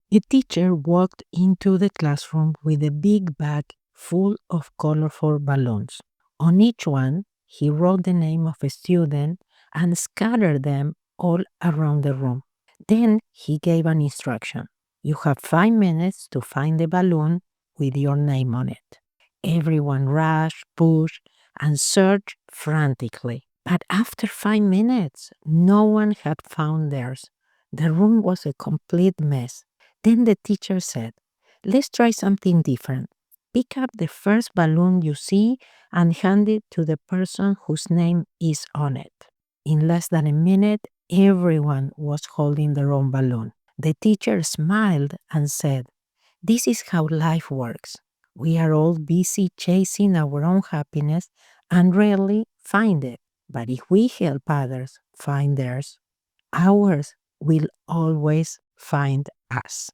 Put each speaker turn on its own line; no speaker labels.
The teacher walked into the classroom with a big bag full of colorful balloons. On each one, he wrote the name of a student and scattered them all around the room. Then he gave an instruction. You have 5 minutes to find the balloon with your name on it. Everyone rushed, pushed, and searched frantically. But after 5 minutes, no one had found theirs. The room was a complete mess. Then the teacher said, let's try something different. Pick up the first balloon you see and hand it to the person whose name is on it. In less than a minute, everyone was holding their own balloon. The teacher smiled and said, this is how life works. We are all busy chasing our own happiness and rarely find it. But if we help others find theirs, ours will always find us.